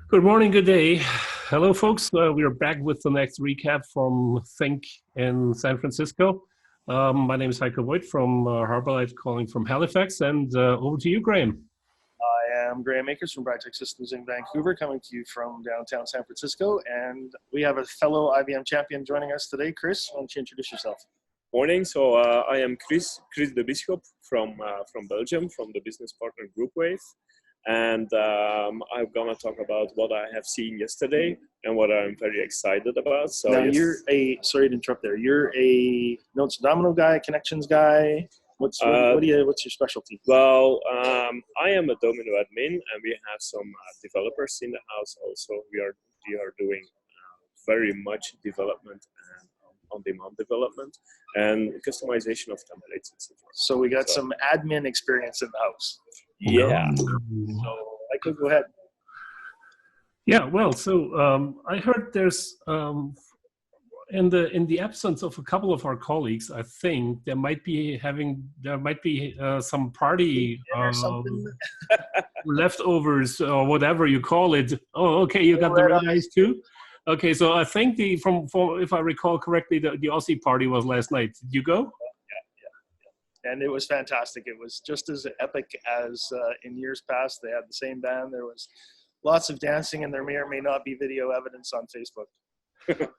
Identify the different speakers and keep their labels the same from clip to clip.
Speaker 1: Good morning, good day. Hello, folks. We are back with the next recap from Think in San Francisco. My name is Heiko from Harborlight, calling from Halifax, and over to you, Graham.
Speaker 2: I am Graham Akers from Brightech Systems in Vancouver, coming to you from downtown San Francisco, and we have a fellow IBM champion joining us today. Kris, why don't you introduce yourself?
Speaker 3: Morning. So I am Kris the Bishop from Belgium, from the business partner Group Wave. And I'm gonna talk about what I have seen yesterday and what I'm very excited about. So
Speaker 2: now sorry to interrupt there. You're a nodes domino guy, connections guy. What's your specialty?
Speaker 3: Well, I am a domino admin, and we have some developers in the house. Also, we are doing very much development and on-demand development and customization of templates, etc.
Speaker 2: So we got some admin experience in the house.
Speaker 3: Yeah.
Speaker 2: So I could go ahead.
Speaker 1: Yeah. Well, so I heard there's in the absence of a couple of our colleagues, I think there might be some party leftovers or whatever you call it. Oh, okay, you got the red eyes too. Okay, so I think from if I recall correctly, the Aussie party was last night. Did you go?
Speaker 2: Yeah. And it was fantastic. It was just as epic as in years past. They had the same band. There was lots of dancing, and there may or may not be video evidence on Facebook.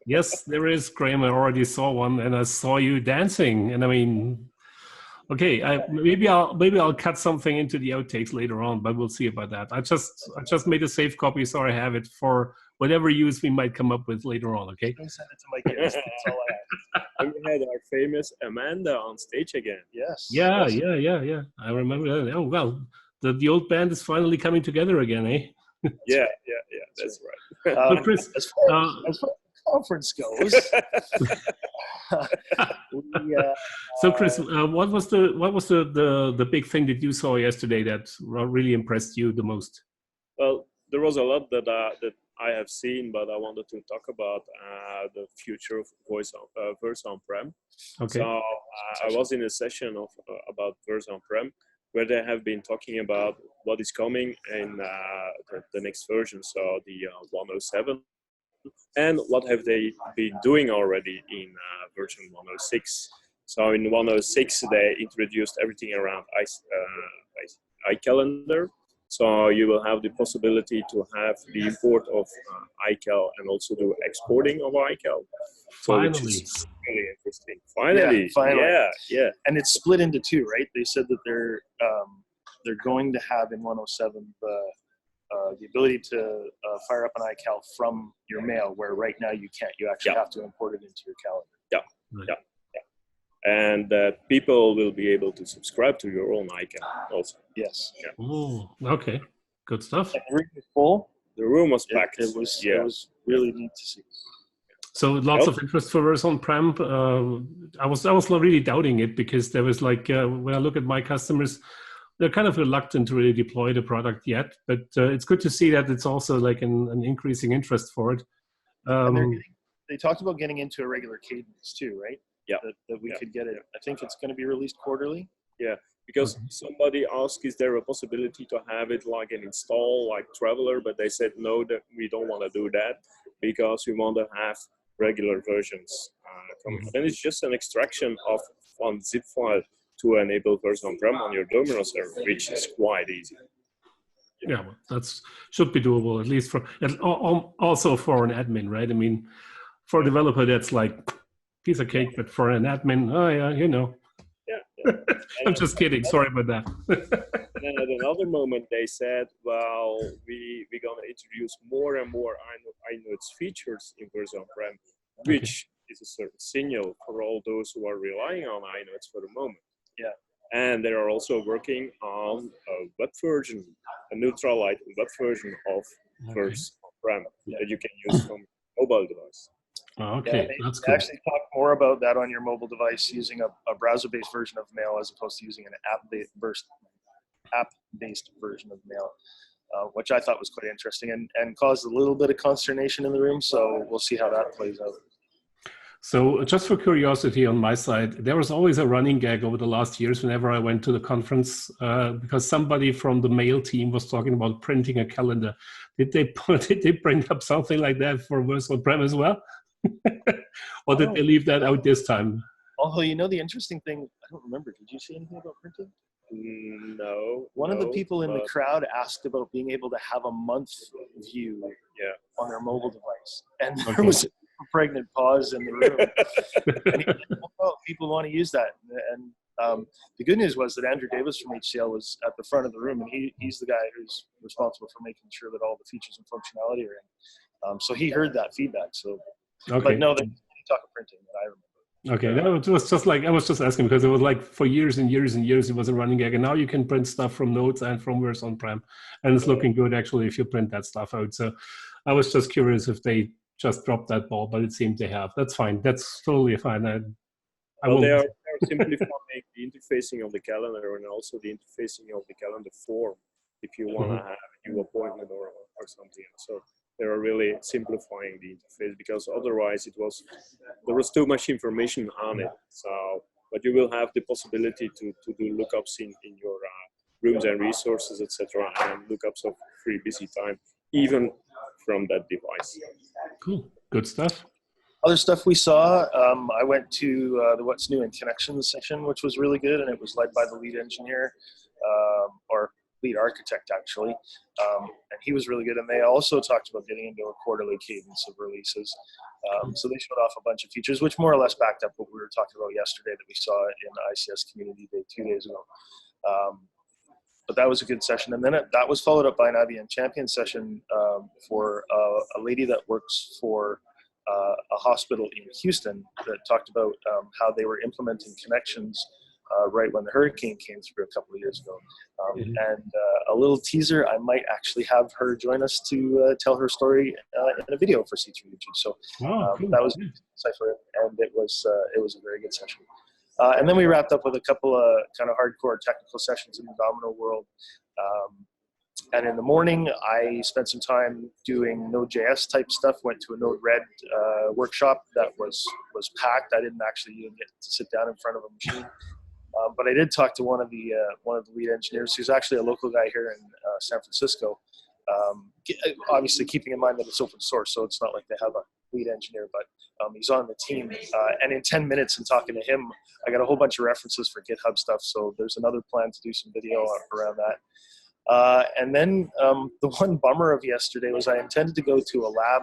Speaker 1: Yes, there is, Graham. I already saw one, and I saw you dancing. And I mean, okay, maybe I'll cut something into the outtakes later on, but we'll see about that. I just made a safe copy, so I have it for whatever use we might come up with later on. Okay.
Speaker 2: Don't send it to my kids. That's all I have.
Speaker 3: And we had our famous Amanda on stage again.
Speaker 2: Yes.
Speaker 1: Yeah. I remember that. Oh well, the old band is finally coming together again, eh?
Speaker 3: Yeah. That's right.
Speaker 1: So Kris,
Speaker 2: as far as conference goes.
Speaker 1: So Kris, what was the big thing that you saw yesterday that really impressed you the most?
Speaker 3: Well, there was a lot that I have seen, but I wanted to talk about the future of Versa on-prem.
Speaker 1: Okay.
Speaker 3: So I was in a session about Versa on-prem, where they have been talking about what is coming in the next version, so the 107, and what have they been doing already in version 106. So in 106, they introduced everything around iCalendar. So you will have the possibility to have the import of iCal and also do exporting of iCal. So which is really interesting. Finally. Yeah.
Speaker 2: And it's split into two, right? They said that they're going to have in 107 the ability to fire up an iCal from your mail, where right now you can't. You actually have to import it into your calendar.
Speaker 3: Yeah. And people will be able to subscribe to your own iCal also.
Speaker 2: Yes.
Speaker 3: Yeah.
Speaker 1: Oh, okay. Good stuff.
Speaker 2: And the room was full.
Speaker 3: The room was packed.
Speaker 2: It was really neat to see.
Speaker 1: So lots of interest for Versa on-prem. I was really doubting it, because there was like when I look at my customers, they're kind of reluctant to really deploy the product yet. But it's good to see that it's also like an increasing interest for it.
Speaker 2: They talked about getting into a regular cadence too, right?
Speaker 3: Yeah.
Speaker 2: That we could get it. I think it's going to be released quarterly.
Speaker 3: Yeah, because somebody asked, is there a possibility to have it like an install like Traveler? But they said no, that we don't want to do that, because we want to have regular versions coming. And it's just an extraction of one zip file to enable Versa on-prem on your Domino server, which is quite easy.
Speaker 1: Yeah, well, that should be doable, at least also for an admin, right? I mean, for a developer, that's like piece of cake, but for an admin,
Speaker 3: Yeah.
Speaker 1: I'm just kidding. Sorry about that.
Speaker 3: And at another moment, they said, well, we're going to introduce more and more iNodes features in Versa on-prem, which is a certain signal for all those who are relying on iNodes for the moment.
Speaker 2: Yeah.
Speaker 3: And they are also working on a web version, a Neutralite web version of Versa on-prem that you can use from mobile device.
Speaker 1: Okay, that's cool.
Speaker 2: Actually talk more about that on your mobile device using a browser-based version of Mail as opposed to using an app-based version of Mail, which I thought was quite interesting and caused a little bit of consternation in the room. So we'll see how that plays out.
Speaker 1: So just for curiosity on my side, there was always a running gag over the last years whenever I went to the conference because somebody from the mail team was talking about printing a calendar. Did they print up something like that for Verse on-Prem as well? Or did they leave that out this time?
Speaker 2: Although, the interesting thing, I don't remember. Did you see anything about printing?
Speaker 3: No.
Speaker 2: One of the people in the crowd asked about being able to have a month view on their mobile device. And there was a pregnant pause in the room. And he said, oh, people want to use that. And the good news was that Andrew Davis from HCL was at the front of the room, and he's the guy who's responsible for making sure that all the features and functionality are in. So he heard that feedback. So, but no, they talk of printing that I remember.
Speaker 1: Okay, no, it was just like, I was just asking because it was like for years and years and years it was a running gag, and now you can print stuff from Notes and from Verse on-Prem, and it's looking good actually if you print that stuff out. So I was just curious if they just dropped that ball, but it seemed they have. That's fine. That's totally fine.
Speaker 3: They are simplifying the interfacing of the calendar and also the interfacing of the calendar form if you want to have a new appointment or something. So they are really simplifying the interface because otherwise there was too much information on it. So, but you will have the possibility to do lookups in your rooms and resources, etc., and lookups of free busy time, even from that device.
Speaker 1: Cool, good stuff.
Speaker 2: Other stuff we saw, I went to the What's New in Connections session, which was really good, and it was led by the lead engineer, or lead architect actually, and he was really good. And they also talked about getting into a quarterly cadence of releases. So they showed off a bunch of features, which more or less backed up what we were talking about yesterday that we saw in ICS Community Day 2 days ago. But that was a good session. And then that was followed up by an IBM Champion session for a lady that works for a hospital in Houston that talked about how they were implementing connections right when the hurricane came through a couple of years ago. And a little teaser, I might actually have her join us to tell her story in a video for C3UG. So
Speaker 1: cool.
Speaker 2: That was Cypher, and it was a very good session. And then we wrapped up with a couple of kind of hardcore technical sessions in the Domino world. And in the morning, I spent some time doing Node.js type stuff, went to a Node-RED workshop that was packed. I didn't actually even get to sit down in front of a machine. But I did talk to one of the lead engineers, who's actually a local guy here in San Francisco. Obviously, keeping in mind that it's open source, so it's not like they have a lead engineer, but he's on the team. And in 10 minutes in talking to him, I got a whole bunch of references for GitHub stuff. So there's another plan to do some video around that. And then the one bummer of yesterday was I intended to go to a lab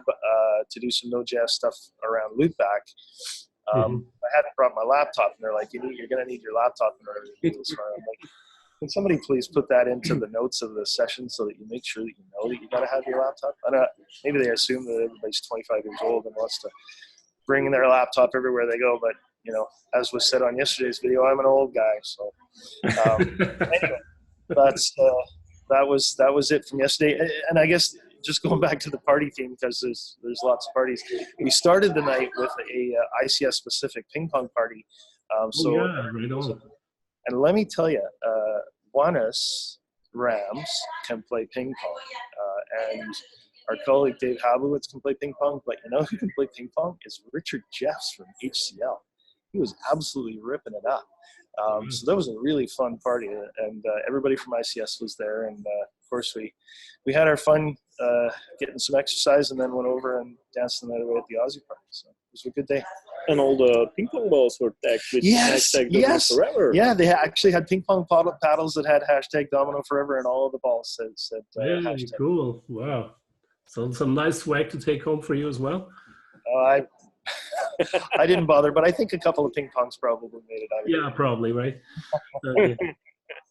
Speaker 2: to do some Node.js stuff around loopback. I hadn't brought my laptop, and they're like, you're going to need your laptop in order to do this. I'm like, can somebody please put that into the notes of the session so that you make sure that you know that you got to have your laptop? I don't know, maybe they assume that everybody's 25 years old and wants to bring their laptop everywhere they go. But, as was said on yesterday's video, I'm an old guy. So anyway, that was it from yesterday. And I guess just going back to the party theme, because there's lots of parties. We started the night with a ICS specific ping pong party.
Speaker 1: Right on.
Speaker 2: And let me tell you, Juanes Rams can play ping pong, and our colleague Dave Habowitz can play ping pong. But you know who can play ping pong is Richard Jeffs from HCL. He was absolutely ripping it up. So that was a really fun party, and everybody from ICS was there. And of course, we had our fun getting some exercise, and then went over and danced the night away at the Aussie party. So it was a good day.
Speaker 3: And all the ping pong balls were tagged with hashtag Domino Forever.
Speaker 2: Yeah, they actually had ping pong paddles that had hashtag Domino Forever, and all of the balls said hashtag.
Speaker 1: Cool. Wow. So some nice swag to take home for you as well.
Speaker 2: I didn't bother, but I think a couple of ping pongs probably made it out of it.
Speaker 1: Yeah, probably, right?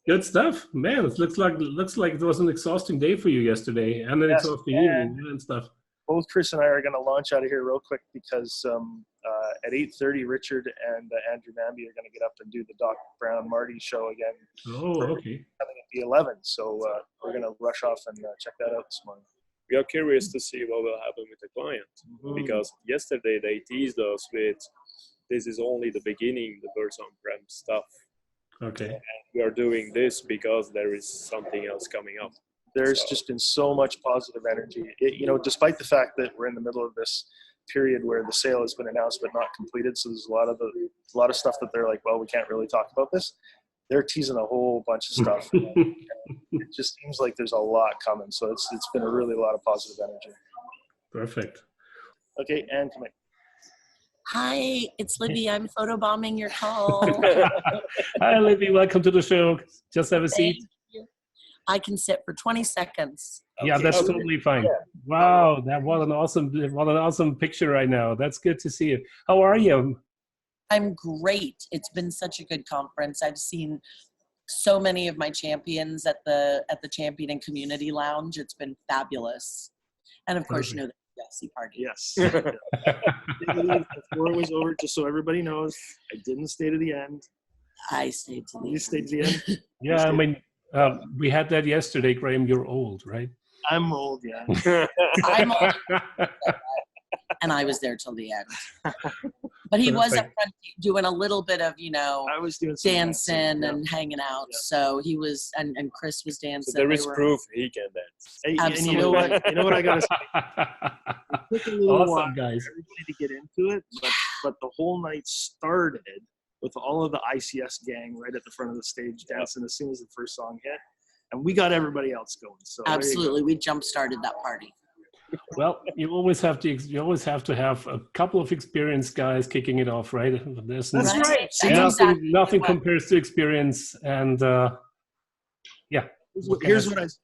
Speaker 1: Good stuff, man. It looks like it was an exhausting day for you yesterday, and an exhausting evening and stuff.
Speaker 2: Both Kris and I are going to launch out of here real quick because at 8:30, Richard and Andrew Namby are going to get up and do the Doc Brown Marty show again.
Speaker 1: Oh, okay.
Speaker 2: Coming at the 11, so we're going to rush off and check that out this morning.
Speaker 3: We are curious to see what will happen with the client, because yesterday they teased us with this is only the beginning, the Verse on-Prem stuff.
Speaker 1: Okay.
Speaker 3: And we are doing this because there is something else coming up.
Speaker 2: There's just been so much positive energy. Despite the fact that we're in the middle of this period where the sale has been announced but not completed. So there's a lot of stuff that they're like, well, we can't really talk about this. They're teasing a whole bunch of stuff. It just seems like there's a lot coming. So it's been a lot of positive energy.
Speaker 1: Perfect.
Speaker 2: Okay, and come in.
Speaker 4: Hi, it's Libby. I'm photobombing your call.
Speaker 1: Hi, Libby. Welcome to the show. Just have a seat.
Speaker 4: I can sit for 20 seconds.
Speaker 1: Yeah, that's totally fine. Yeah. Wow, what an awesome picture right now. That's good to see you. How are you?
Speaker 4: I'm great. It's been such a good conference. I've seen so many of my champions at the Champion and Community Lounge. It's been fabulous. And of course, you know, the Aussie party.
Speaker 2: Yes. Before it was over, just so everybody knows, I didn't stay to the end.
Speaker 4: I stayed to the end.
Speaker 2: You stayed to the end?
Speaker 1: Yeah, I mean, we had that yesterday, Graham. You're old, right?
Speaker 2: I'm old, yeah.
Speaker 4: I'm old. And I was there till the end. But he was up front doing a little bit of, you know,
Speaker 2: I was doing
Speaker 4: dancing and hanging out. Yeah. So he was, and Kris was dancing.
Speaker 3: So there is proof he can dance.
Speaker 2: Hey, and you know what I gotta say? It took a little while for everybody to get into it, but the whole night started with all of the ICS gang right at the front of the stage dancing as soon as the first song hit, and we got everybody else going. So
Speaker 4: absolutely, we jump started that party.
Speaker 1: Well, you always have to have a couple of experienced guys kicking it off, right?
Speaker 2: That's right.
Speaker 1: Nothing compares to experience, and yeah.
Speaker 2: Here's what I say: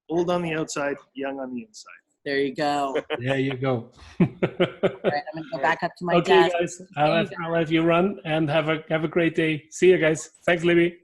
Speaker 2: old on the outside, young on the inside.
Speaker 4: There you go.
Speaker 1: There you go.
Speaker 4: All right, I'm gonna go back up to my
Speaker 1: okay,
Speaker 4: desk.
Speaker 1: guys, I'll let you run and have a great day. See you guys. Thanks, Libby.